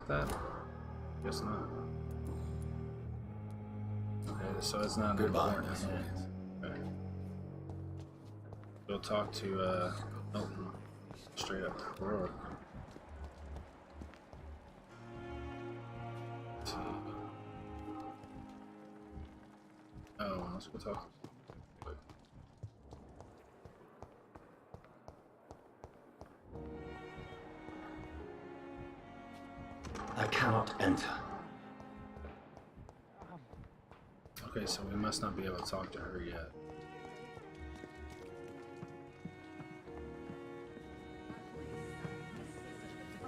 that? Guess not. Okay, so it's not Goodbye. important. Yeah. Okay. We'll talk to Milton. Straight up Rourke. Oh, let's go talk. I cannot enter. Okay, so we must not be able to talk to her yet.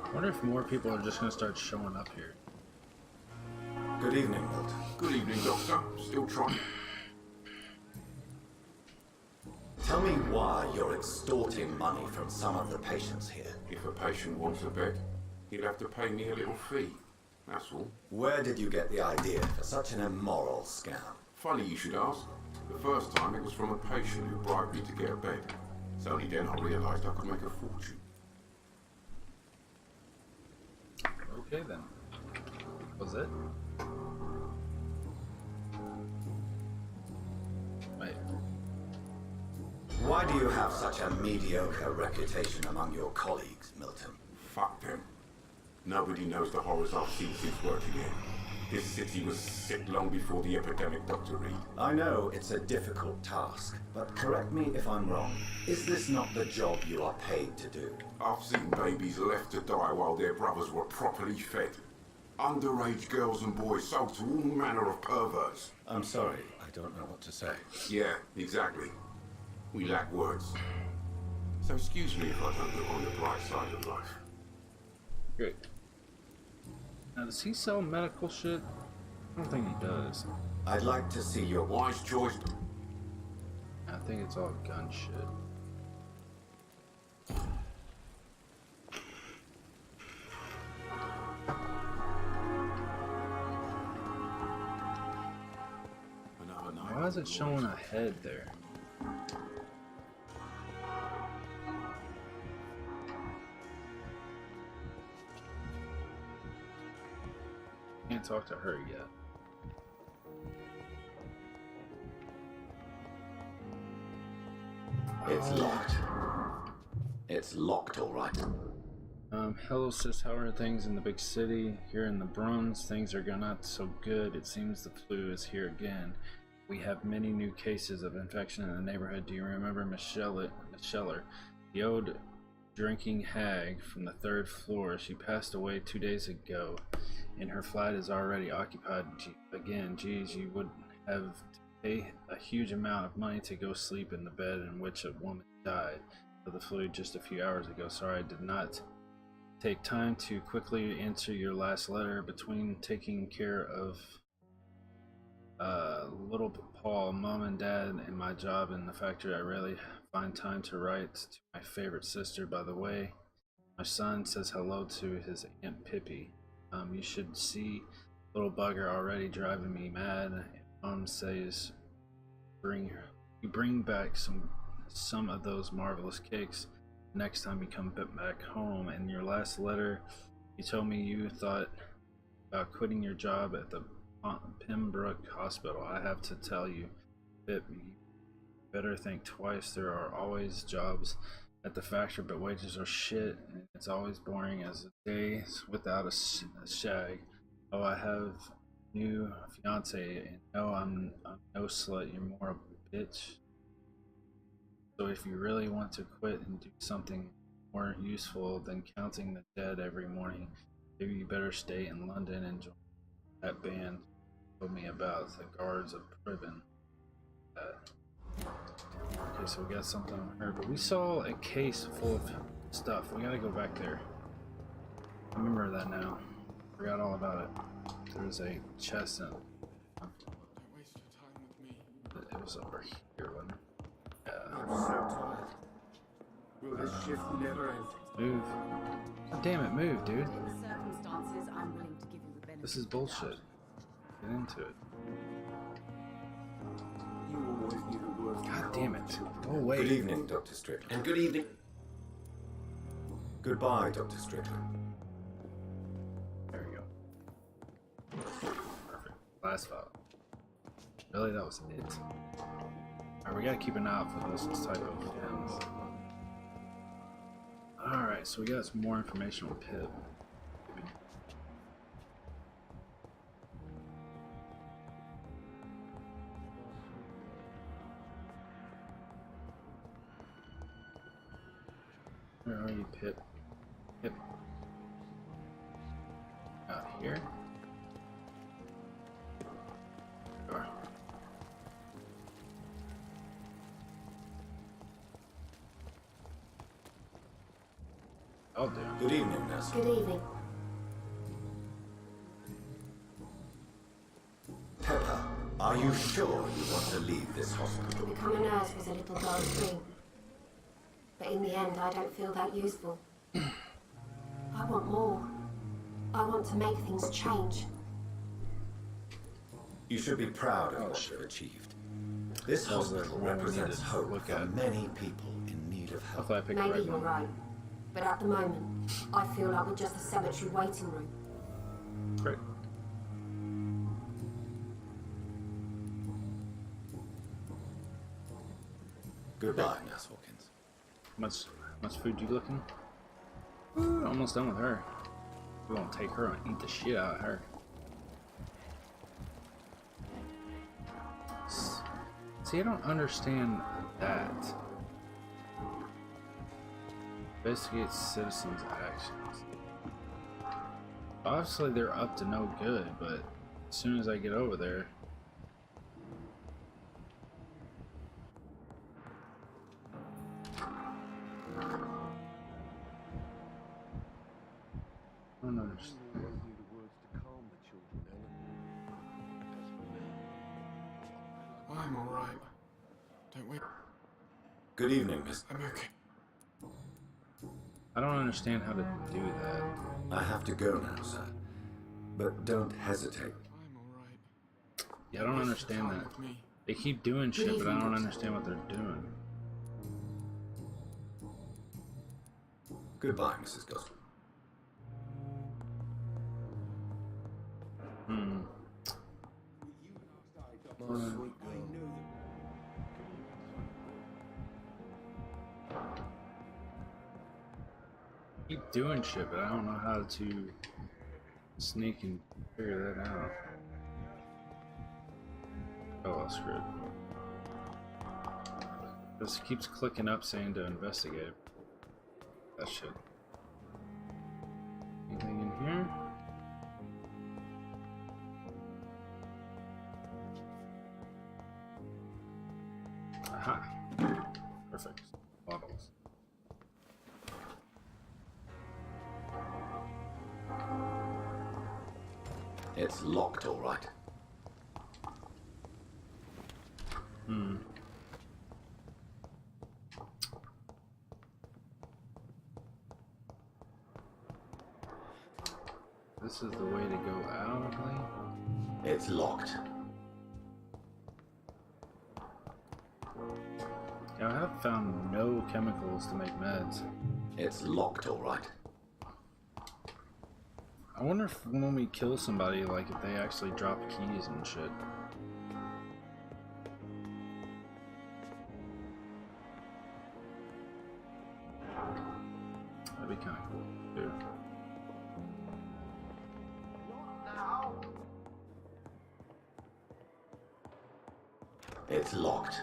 I wonder if more people are just going to start showing up here. Good evening, Milton. Good evening, Doctor. Still trying. Tell me why you're extorting money from some of the patients here. If a patient wants a bed, he'd have to pay me a little fee. That's all. Where did you get the idea for such an immoral scam? Funny you should ask. The first time it was from a patient who bribed me to get a bed. It's only then I realised I could make a fortune. Okay then. Was it? Wait. Why do you have such a mediocre reputation among your colleagues, Milton? Fuck them. Nobody knows the horrors I've seen since working here. This city was sick long before the epidemic, Dr. Reed. I know it's a difficult task, but correct me if I'm wrong. Is this not the job you are paid to do? I've seen babies left to die while their brothers were properly fed. Underage girls and boys sold to all manner of perverts. I'm sorry, I don't know what to say. Yeah, exactly. We lack words. So excuse me if I don't look on the bright side of life. Good. Now, does he sell medical shit? I don't think he does. I'd like to see your... Wise choice. I think it's all gun shit. Why is it showing a head there? Can't talk to her yet. It's locked. It's locked, all right. Hello sis, how are things in the big city? Here in the Bruns, things are not so good. It seems the flu is here again. We have many new cases of infection in the neighborhood. Do you remember Michelle, the old drinking hag from the 3rd floor? She passed away 2 days ago, and her flat is already occupied again. Geez, you would have to pay a huge amount of money to go sleep in the bed in which a woman died of the flu just a few hours ago. Sorry, I did not take time to quickly answer your last letter. Between taking care of little Paul, mom and dad, and my job in the factory, I rarely find time to write to my favorite sister. By the way, my son says hello to his Aunt Pippi. You should see little bugger already driving me mad. Mom says bring back some of those marvelous cakes next time you come back home. In your last letter, you told me you thought about quitting your job at the Pembroke Hospital. I have to tell you, Pip, you better think twice. There are always jobs at the factory, but wages are shit, and it's always boring as a day without a shag. Oh, I have new fiance, and no, I'm no slut. You're more a bitch. So if you really want to quit and do something more useful than counting the dead every morning, maybe you better stay in London and join that band told me about, the Guards of Priven. Okay, so we got something on her, but we saw a case full of stuff. We gotta go back there. I remember that now. Forgot all about it. There's a chest in it. It was over here, wasn't it? I'm so tired. Will this shift never end? Move. God damn it, move, dude. In the circumstances, I'm willing to give you the benefit. This is bullshit. Get into it. You always knew the worst. God damn it. Go away. Good evening, Dr. Strickland. And good evening. Goodbye, Dr. Strickland. There we Last file. Really, that was it. Alright, we gotta keep an eye out for those type of gems. Alright, so we got some more information on Pip. Where are you, Pip? Pip. Out here? Sure. I'll do. Good evening, nurse. Good evening. Pepper, are you sure you want to leave this hospital? To become a nurse was a little dull dream. But in the end, I don't feel that useful. I want more. I want to make things change. You should be proud of what you've achieved. This hospital represents hope for many people in need of help. Hopefully I picked the Maybe right you're one. right. But at the moment, I feel like we're just a cemetery waiting room. Great. Goodbye, Nurse Hawkins. Much food you looking? Ooh, almost done with her. We're gonna take her and eat the shit out of her. See, I don't understand that. Investigate citizens' actions. Obviously, they're up to no good, but as soon as I get over there. I don't understand. I'm alright. Don't wait. Good evening, Miss. I'm okay. I don't understand how to do that. I have to go now, sir. But don't hesitate. I'm alright. Yeah, I don't understand that. With me. They keep doing shit, but I don't understand what they're doing. Goodbye, Mrs. Gosling. Keep doing shit, but I don't know how to sneak and figure that out. Oh, well, screw it. This keeps clicking up saying to investigate. That shit. Anything in here? Aha. Perfect. Bottles. It's locked, all right. This is the way to go out, I believe. It's locked. Yeah, I have found no chemicals to make meds. It's locked, all right. I wonder if when we kill somebody, like if they actually drop keys and shit. That'd be kind of cool, too. It's locked.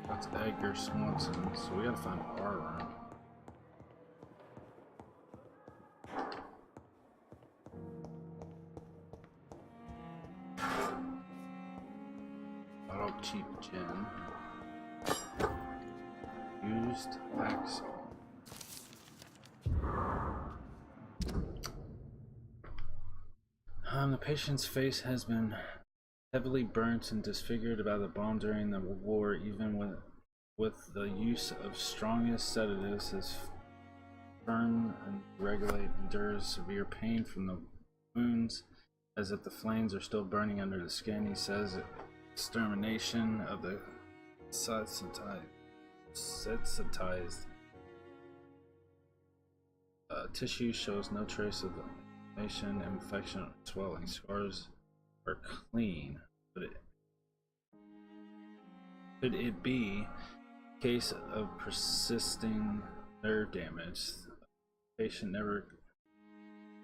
That's Edgar Swanson, so we gotta find our room. Bottle of cheap gin. Used axle. The patient's face has been heavily burnt and disfigured by the bomb during the war. Even with the use of strongest sedatives, his firm and regulate endures severe pain from the wounds, as if the flames are still burning under the skin. He says extermination of the sensitized Tissue shows no trace of inflammation, infection, or swelling. Scars are clean, but could it be a case of persisting nerve damage? The patient never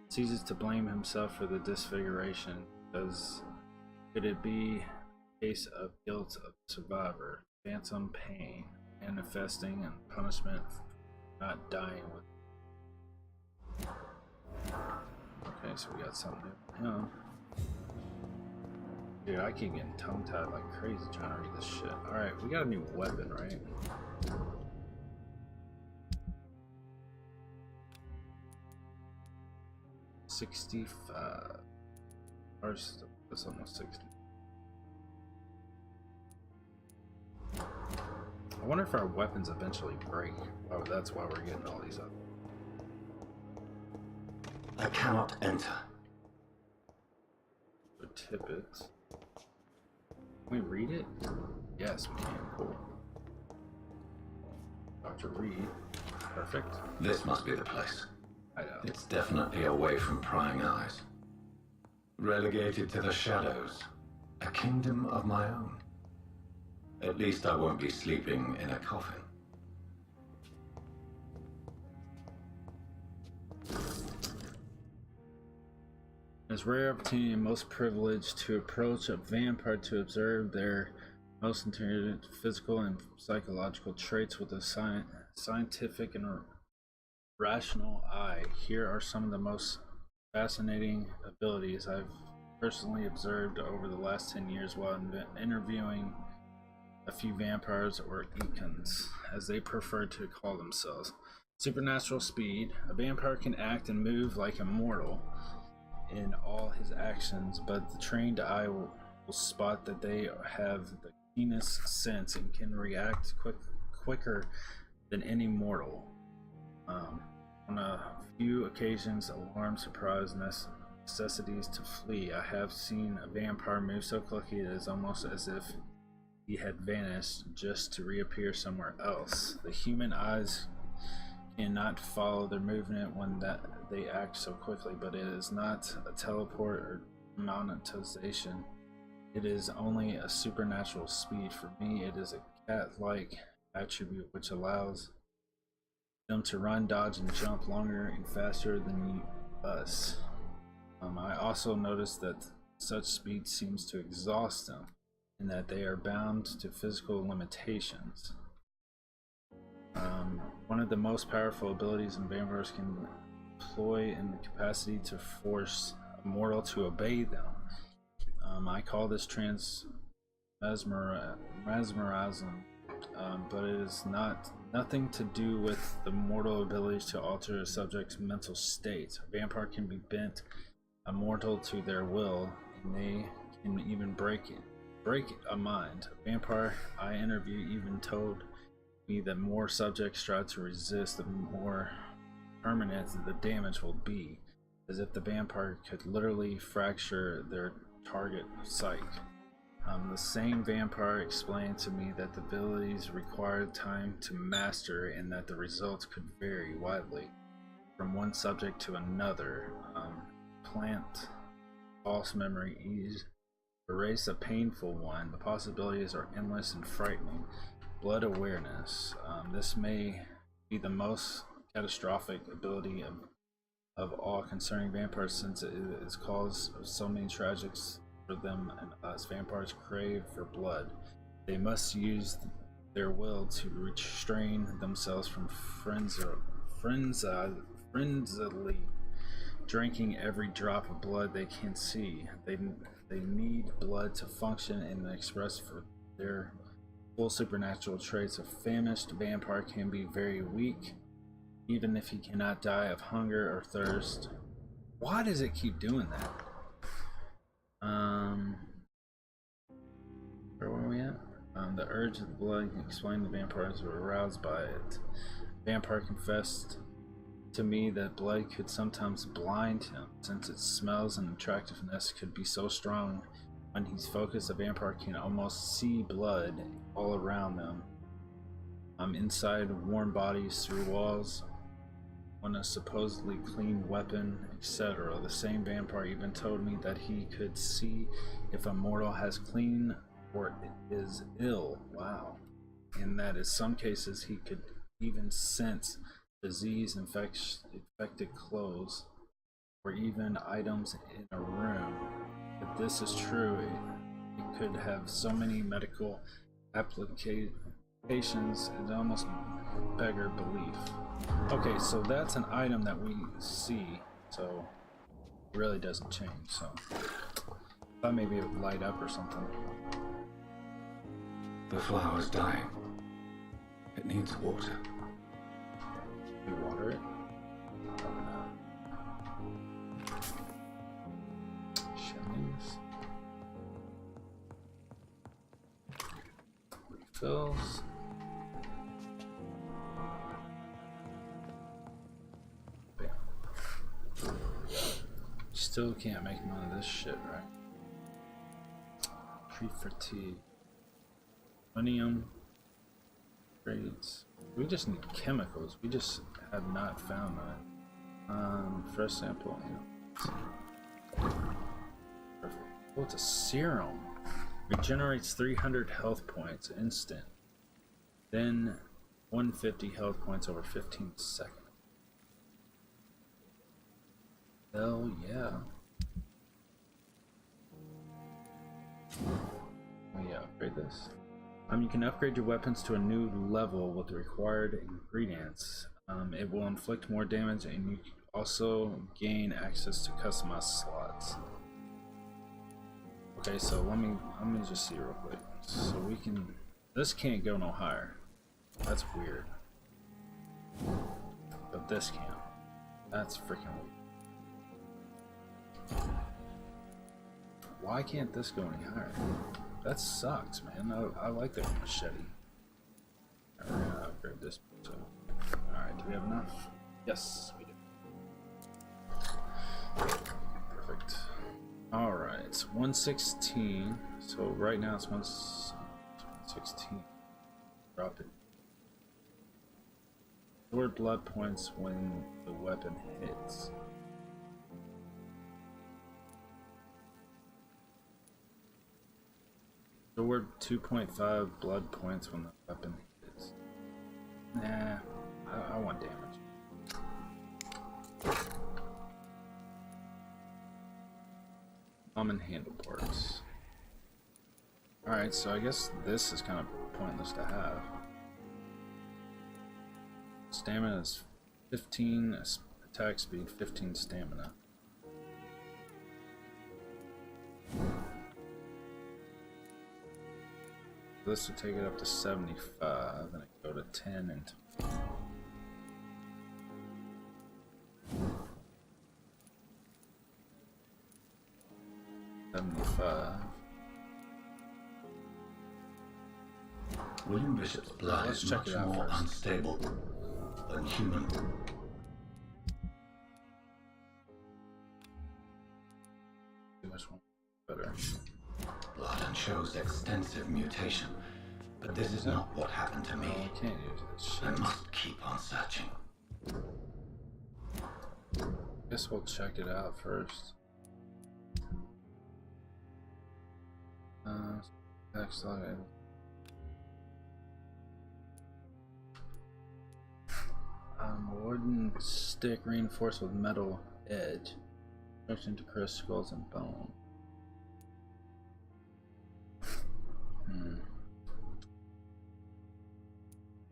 ceases to blame himself for the disfiguration. Could it be a case of guilt of the survivor, phantom pain, manifesting and punishment for not dying with? Okay, so we got something new. Yeah. Dude, I keep getting tongue-tied like crazy trying to read this shit. Alright, we got a new weapon, right? $65. Ours is almost 60. I wonder if our weapons eventually break. Oh, that's why we're getting all these up. I cannot enter. So tippets. Can we read it? Yes, we can. Cool. Dr. Reed. Perfect. This must be the place. I know. It's definitely away from prying eyes. Relegated to the shadows. A kingdom of my own. At least I won't be sleeping in a coffin. It's rare opportunity and most privileged to approach a vampire to observe their most interior physical and psychological traits with a scientific and rational eye. Here are some of the most fascinating abilities I've personally observed over the last 10 years while interviewing a few vampires, or icons, as they prefer to call themselves. Supernatural speed. A vampire can act and move like a mortal in all his actions, but the trained eye will spot that they have the keenest sense and can react quicker than any mortal. On a few occasions, alarm, surprise, necessities to flee, I have seen a vampire move so quickly it is almost as if he had vanished just to reappear somewhere else. The human eyes cannot follow their movement when they act so quickly, but it is not a teleport or monetization. It is only a supernatural speed. For me, it is a cat-like attribute which allows them to run, dodge, and jump longer and faster than us. I also noticed that such speed seems to exhaust them, and that they are bound to physical limitations. One of the most powerful abilities in vampires can employ in the capacity to force a mortal to obey them. I call this mesmerism, but it is nothing to do with the mortal abilities to alter a subject's mental state. A vampire can be bent a mortal to their will, and they can even break a mind. A vampire I interviewed even told me that more subjects try to resist, the more permanent the damage will be, as if the vampire could literally fracture their target psyche. The same vampire explained to me that the abilities required time to master and that the results could vary widely from one subject to another. Plant false memory, erase a painful one. The possibilities are endless and frightening. Blood awareness. This may be the most catastrophic ability of all concerning vampires, since it is cause of so many tragedies for them and us. Vampires crave for blood. They must use their will to restrain themselves from frenziedly drinking every drop of blood they can see. They need blood to function and express for their full supernatural traits. A famished vampire can be very weak, even if he cannot die of hunger or thirst. Why does it keep doing that? Where were we at? The urge of the blood can explain the vampires were aroused by it. Vampire confessed to me that blood could sometimes blind him, since its smells and attractiveness could be so strong. When he's focused, a vampire can almost see blood all around them. Inside warm bodies, through walls, on a supposedly clean weapon, etc. The same vampire even told me that he could see if a mortal has clean or is ill. Wow. And that in some cases he could even sense disease, infected clothes, or even items in a room. If this is true, it could have so many medical applications, it almost beggar belief. Okay, so that's an item that we see, so it really doesn't change. So I thought maybe it would light up or something. The flower's dying. It needs water. We water it. Shillings. Refills. Bam. Still can't make none of this shit, right? Pre-fatigue. Millennium. Grades. We just need chemicals. We just have not found that. Fresh sample. Yeah. Perfect. Oh, it's a serum. Regenerates 300 health points instant. Then 150 health points over 15 seconds. Hell yeah. Oh yeah, upgrade this. You can upgrade your weapons to a new level with the required ingredients. It will inflict more damage, and you also gain access to customized slots. Okay, so let me just see real quick. So we can. This can't go no higher. That's weird. But this can. That's freaking weird. Why can't this go any higher? That sucks, man. I like the machete. We're gonna upgrade this. So, alright, do we have enough? Yes, we do. Perfect. Alright, it's 116. So right now it's 116. Drop it. Restore blood points when the weapon hits. Restore 2.5 blood points when the weapon hits. Nah, I want damage. Common handle parts. Alright, so I guess this is kind of pointless to have. Stamina is 15, attack speed 15 stamina. This would take it up to 75, and it go to 10 and 20. William Bishop's blood is much more unstable than human. Better. Blood shows extensive mutation, but this is not what happened to me. I can't use this shit. I must keep on searching. Guess we'll check it out first. Excellent. Wooden stick reinforced with metal edge. Construction to crush skulls and bone.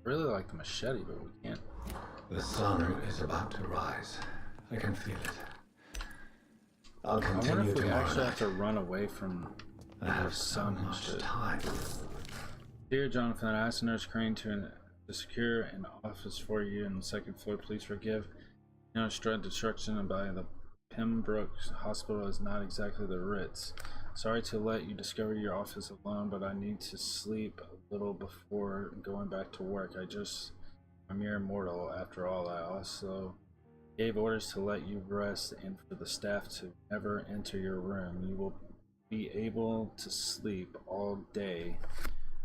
Really like the machete, but we can't. The sun is about to rise. I can feel it. I'll I wonder continue if we tomorrow actually night. have to run away from I the have so sun and much shit. time. Dear Jonathan, I asked Nurse Crane to secure an office for you on the second floor. Please forgive. You know, destruction by the Pembroke Hospital is not exactly the Ritz. Sorry to let you discover your office alone, but I need to sleep a little before going back to work. I'm a mere mortal after all. I also gave orders to let you rest and for the staff to never enter your room. You will be able to sleep all day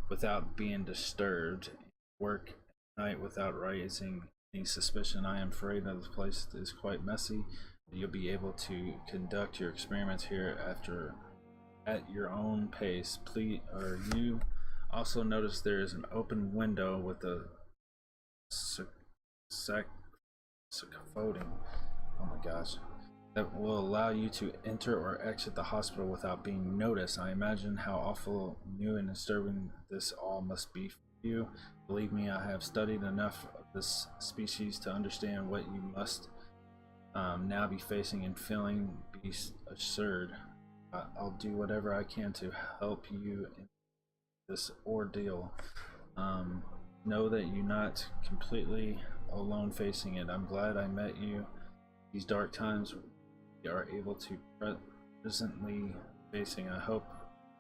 without being disturbed, work at night without raising any suspicion. I am afraid that this place is quite messy. You'll be able to conduct your experiments here at your own pace. Please, or you also notice there is an open window with a scaffolding. Oh my gosh. That will allow you to enter or exit the hospital without being noticed. I imagine how awful, new, and disturbing this all must be for you. Believe me, I have studied enough of this species to understand what you must now be facing and feeling. Be assured, I'll do whatever I can to help you in this ordeal. Know that you're not completely alone facing it. I'm glad I met you. These dark times we are able to presently facing. I hope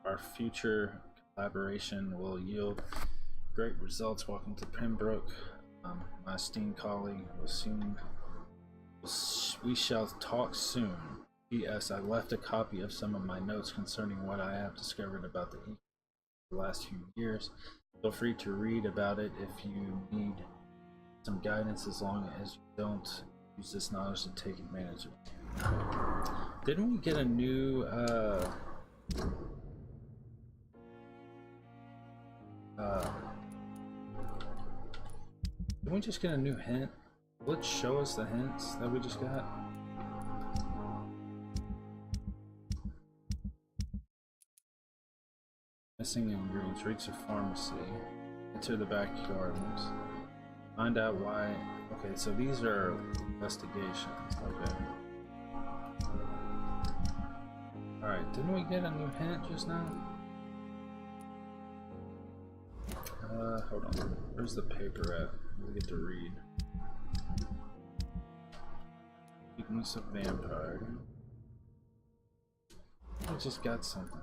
our future collaboration will yield great results. Welcome to Pembroke. My esteemed colleague we shall talk soon. P.S. I left a copy of some of my notes concerning what I have discovered about the last few years. Feel free to read about it if you need some guidance, as long as you don't use this knowledge to take advantage of it. Didn't we get a new didn't we just get a new hint? Will it show us the hints that we just got? Missing ingredients. Reach a pharmacy. Enter the backyards. Find out why. Okay, so these are investigations. Okay. Alright, didn't we get a new hint just now? Hold on. Where's the paper at? We get to read. Weakness of Vampyr. I just got something.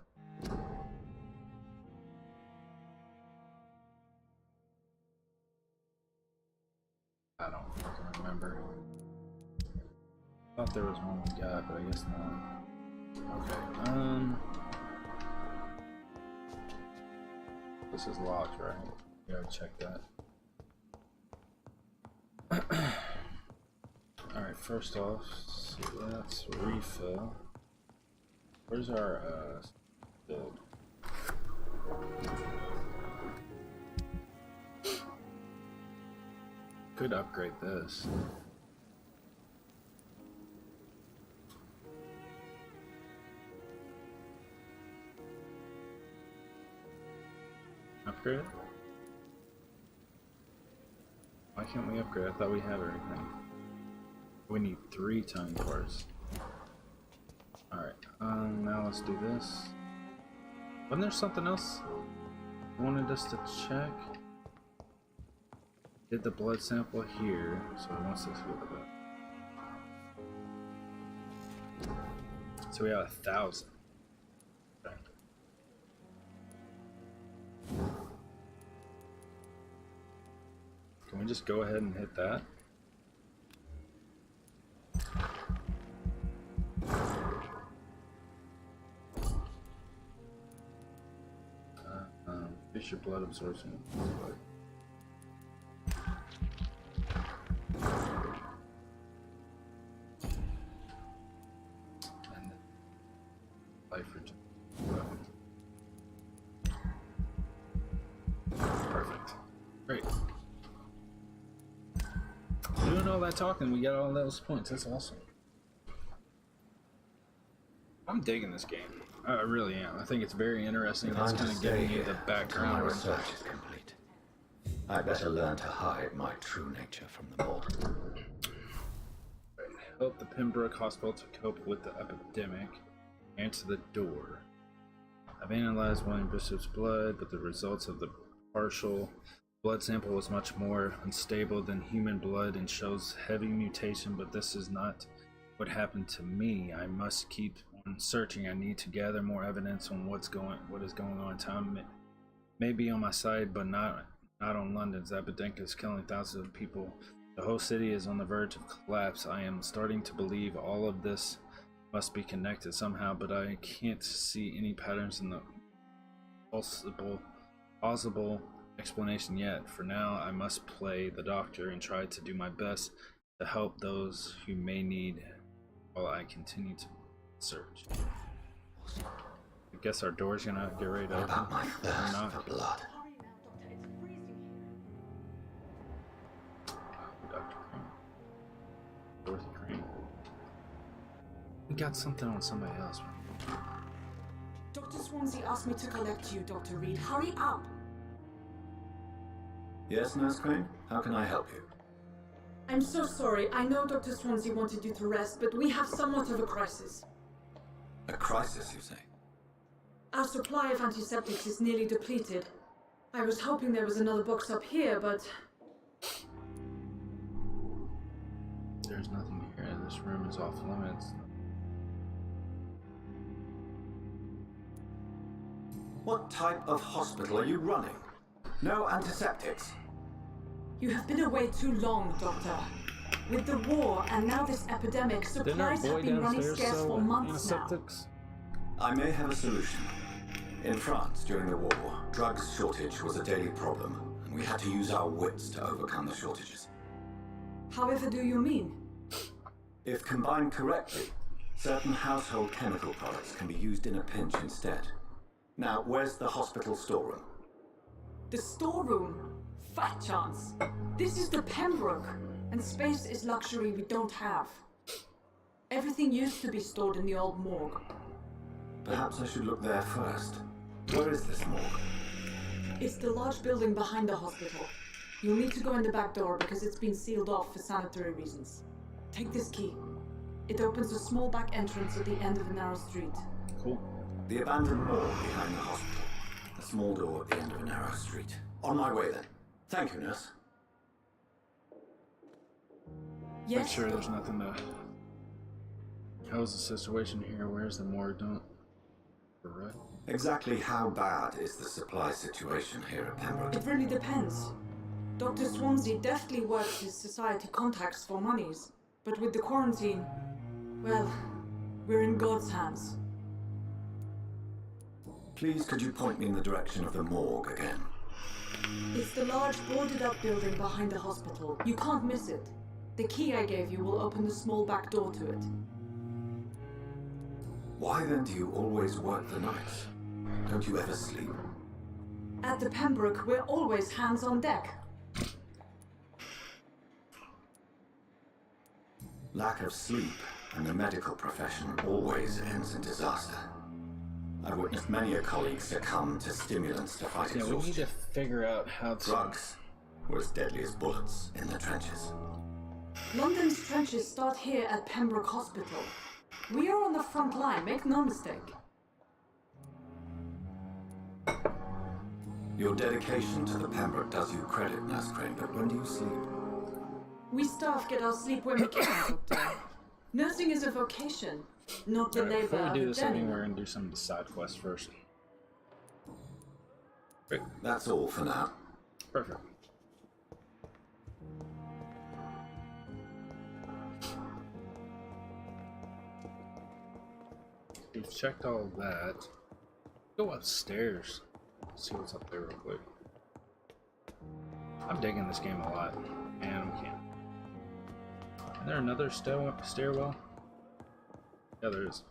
I don't fucking remember. Thought there was one we got, but I guess not. Okay, this is locked, right? We gotta check that. Alright, first off, so let's refill. Where's our build? Could upgrade this. Upgrade? Why can't we upgrade? I thought we had everything. We need 3 tiny parts. Alright, now let's do this. Wasn't there something else you wanted us to check? Did the blood sample here, so it wants us to look at that. So we got 1,000. Okay. Can we just go ahead and hit that? Fish your blood absorption. And life regeneration. Perfect. Great. Doing all that talking, we got all those points. That's awesome. I'm digging this game. I really am. I think it's very interesting. It's kind of giving you the background. My research is complete. I'd better learn to hide my true nature from them all. Help the Pembroke Hospital to cope with the epidemic. Answer the door. I've analyzed William Bishop's blood, but the results of the partial blood sample was much more unstable than human blood and shows heavy mutation, but this is not what happened to me. I must keep on searching. I need to gather more evidence on what is going on. Time may be on my side, but not on London's. The epidemic is killing thousands of people. The whole city is on the verge of collapse. I am starting to believe all of this must be connected somehow, but I can't see any patterns in the plausible explanation yet. For now, I must play the doctor and try to do my best to help those who may need while I continue to search. I guess our door's gonna get ready to What open. about my Or thirst not. for blood? Dr. Crane. Dorothy Crane. We got something on somebody else. Dr. Swansea asked me to collect you, Dr. Reed. Hurry up! Yes, Nurse Crane? How can I help you? I'm so sorry. I know Dr. Swansea wanted you to rest, but we have somewhat of a crisis. A crisis, you say? Our supply of antiseptics is nearly depleted. I was hoping there was another box up here, but... There's nothing here. This room is off limits. What type of hospital are you running? No antiseptics. You have been away too long, Doctor. With the war and now this epidemic, Didn't our supplies boy have been running downstairs scarce sell for months now. antiseptics? I may have a solution. In France, during the war, drugs shortage was a daily problem, and we had to use our wits to overcome the shortages. However do you mean? If combined correctly, certain household chemical products can be used in a pinch instead. Now, where's the hospital storeroom? The storeroom? Fat chance. This is the Pembroke, and space is luxury we don't have. Everything used to be stored in the old morgue. Perhaps I should look there first. Where is this morgue? It's the large building behind the hospital. You'll need to go in the back door because it's been sealed off for sanitary reasons. Take this key. It opens a small back entrance at the end of a narrow street. Cool. The abandoned morgue behind the hospital. A small door at the end of a narrow street. On my way then. Thank you, nurse. Yes. Make sure there's nothing to. How's the situation here? Where's the morgue? Don't. Right. Exactly how bad is the supply situation here at Pembroke? It really depends. Dr. Swansea deftly works his society contacts for monies, but with the quarantine, well, we're in God's hands. Please, could you point me in the direction of the morgue again? It's the large boarded-up building behind the hospital. You can't miss it. The key I gave you will open the small back door to it. Why then do you always work the nights? Don't you ever sleep? At the Pembroke, we're always hands on deck. Lack of sleep and the medical profession always ends in disaster. I've witnessed many a colleague succumb to stimulants to fight Yeah, we need exhaustion. to figure out how to. Drugs were as deadly as bullets in the trenches. London's trenches start here at Pembroke Hospital. We are on the front line, make no mistake. Your dedication to the Pembroke does you credit, Nurse Crane, but when do you sleep? We staff get our sleep when we can, Doctor. Nursing is a vocation, not the Alright, labor before of we do a this, I think journeyman. we're gonna do some of the side quests first. Great. That's all for now. Perfect. We've checked all of that. Go upstairs. See what's up there real quick. I'm digging this game a lot. Man, I'm can't. Is there another stairwell? Yeah, there is.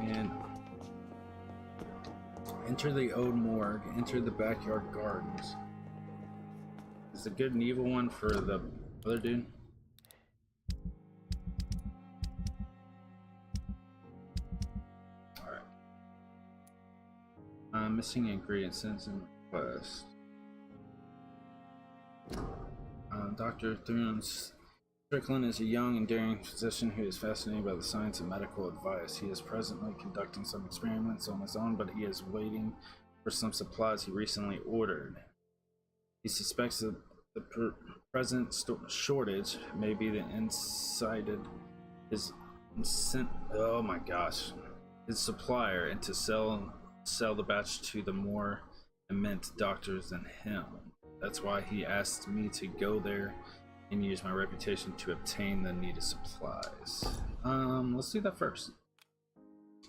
And enter the old morgue. Enter the backyard gardens. Is the good and evil one for the other dude? Alright. Missing ingredients, sends and request. Dr. Thune Strickland is a young and daring physician who is fascinated by the science and medical advice. He is presently conducting some experiments on his own, but he is waiting for some supplies he recently ordered. He suspects that the present shortage may be the incited his oh my gosh, his supplier, and to sell the batch to the more immense doctors than him. That's why he asked me to go there and use my reputation to obtain the needed supplies. Let's do that first.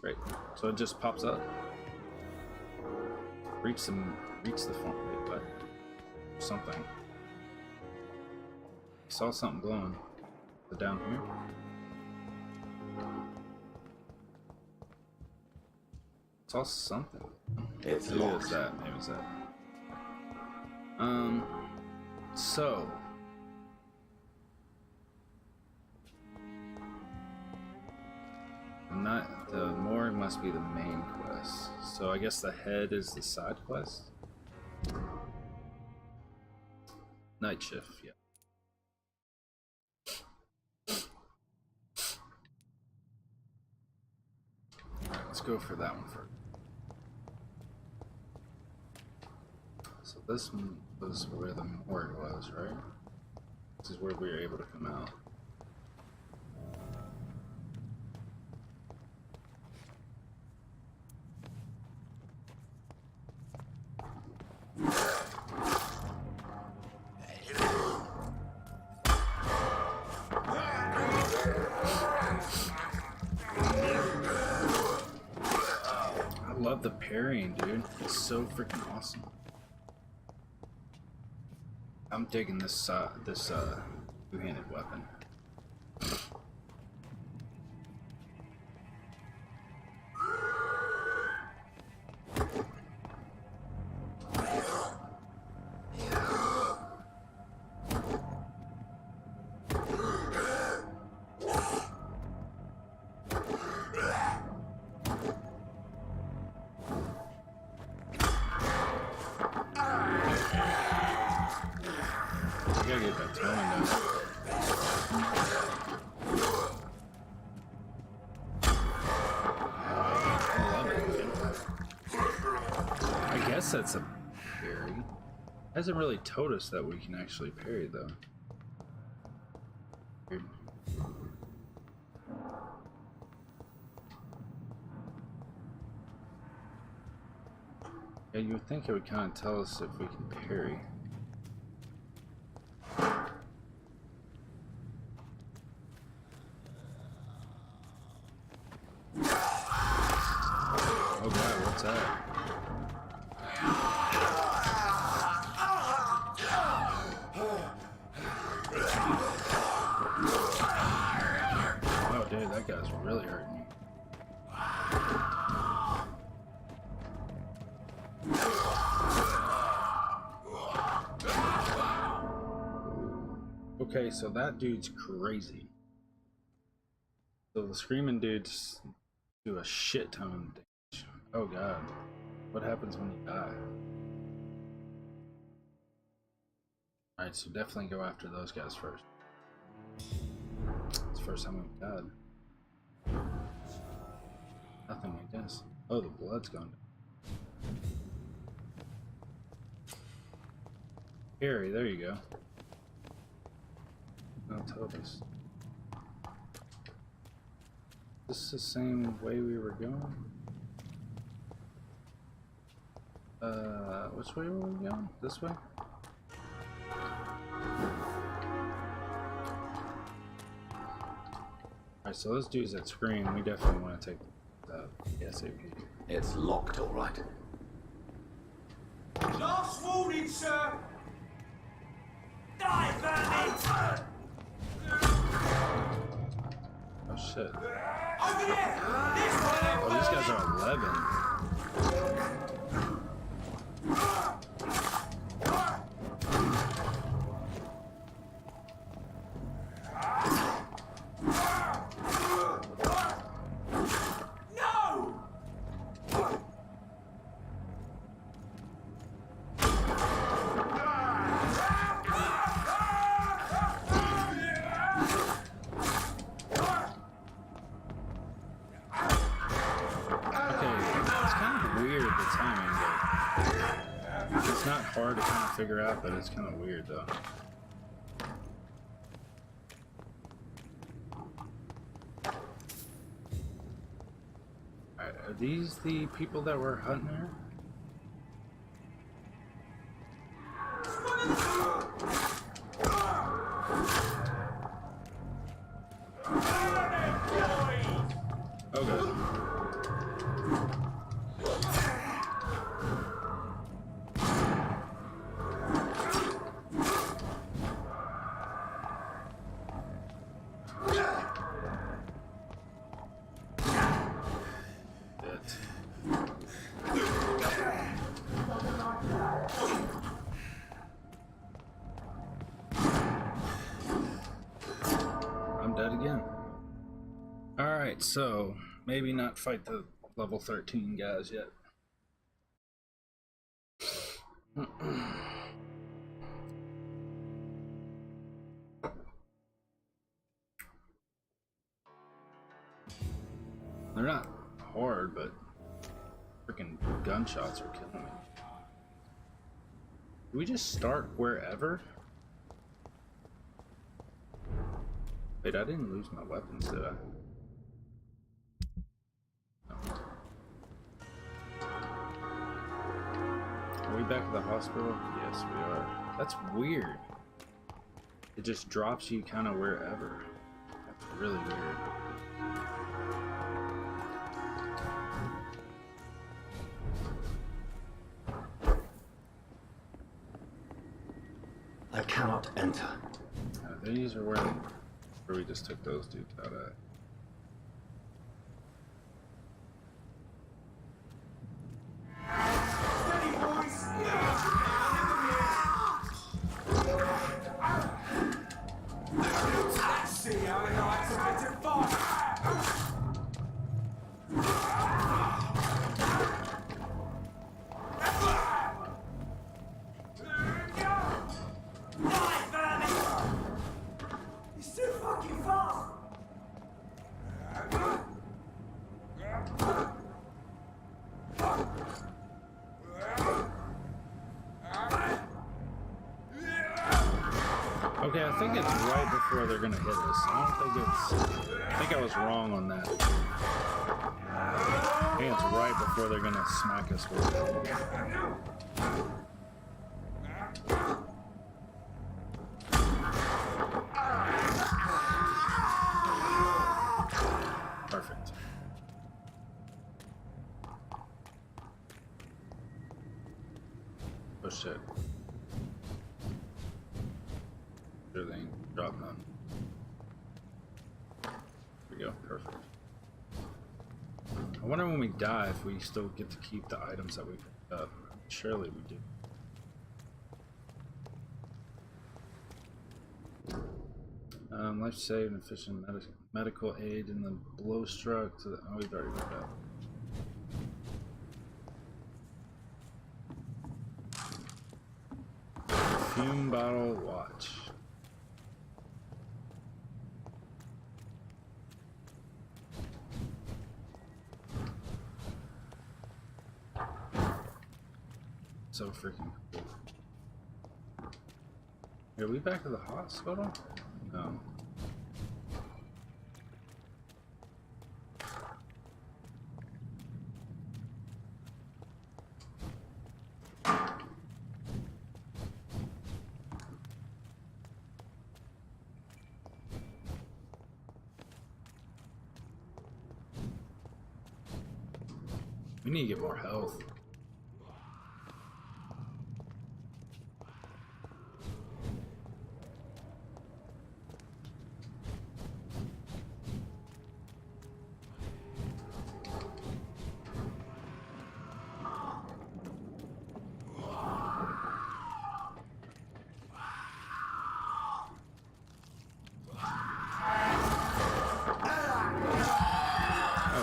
Great. So it just pops up. Reach the phone. Wait, what? Something. I saw something glowing. Is it down here? I saw something. It's Maybe it locked. was that. Maybe it was that. So. Not the morgue must be the main quest. So I guess the head is the side quest. Night shift, yeah. Alright, let's go for that one first. So this one was where the morgue was, right? This is where we were able to come out. I love the parrying, dude. It's so freaking awesome. I'm digging this two-handed weapon. I gotta get that tone down. I love it. I guess that's a parry. Hasn't really told us that we can actually parry though. Weird. Yeah, you would think it would kind of tell us if we can parry. Oh god, what's that? Oh dude, that guy's really hurting me. Okay, so that dude's crazy. So the screaming dudes do a shit ton of damage. Oh god. What happens when you die? Alright, so definitely go after those guys first. It's the first time we've died. Nothing, I guess. Oh, the blood's gone down. Harry, there you go. I'll tell us. Is this the same way we were going? Which way were we going? This way? Alright, so those dudes that scream, we definitely want to take the SAP. It's locked, all right. Last warning, sir! Die, vermin! Oh shit. Over there! This way! Oh, these guys are 11. No! It's not hard to kind of figure out, but it's kind of weird though. Alright, are these the people that were hunting her? Oh god. Alright, so maybe not fight the level 13 guys yet. They're not hard, but freaking gunshots are killing me. Do we just start wherever? Wait, I didn't lose my weapons, did I? No. Are we back at the hospital? Yes, we are. That's weird. It just drops you kind of wherever. That's really weird. I cannot enter. These are where we just took those dudes out at. Okay, I think it's right before they're gonna hit us. I think I was wrong on that. I think it's right before they're gonna smack us with it. Perfect. Oh shit. Sure they ain't drop none. There we go, perfect. I wonder when we die if we still get to keep the items that we picked up. Surely we do. Life saved and efficient medical aid in the blow struck to the, oh, we've already read that. Fume bottle watch. So freaking cool. Are we back to the hospital? No. We need to get more health.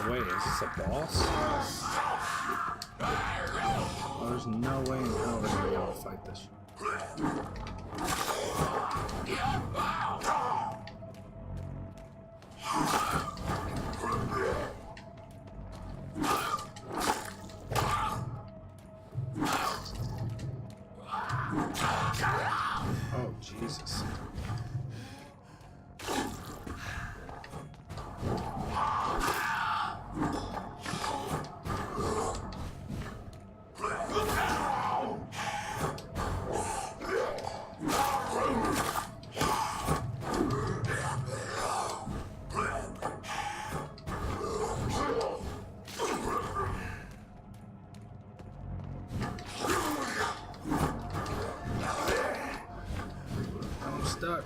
Wait, is this a boss? Oh, there's no way in hell they're gonna be able to fight this. Oh, Jesus. I'm stuck.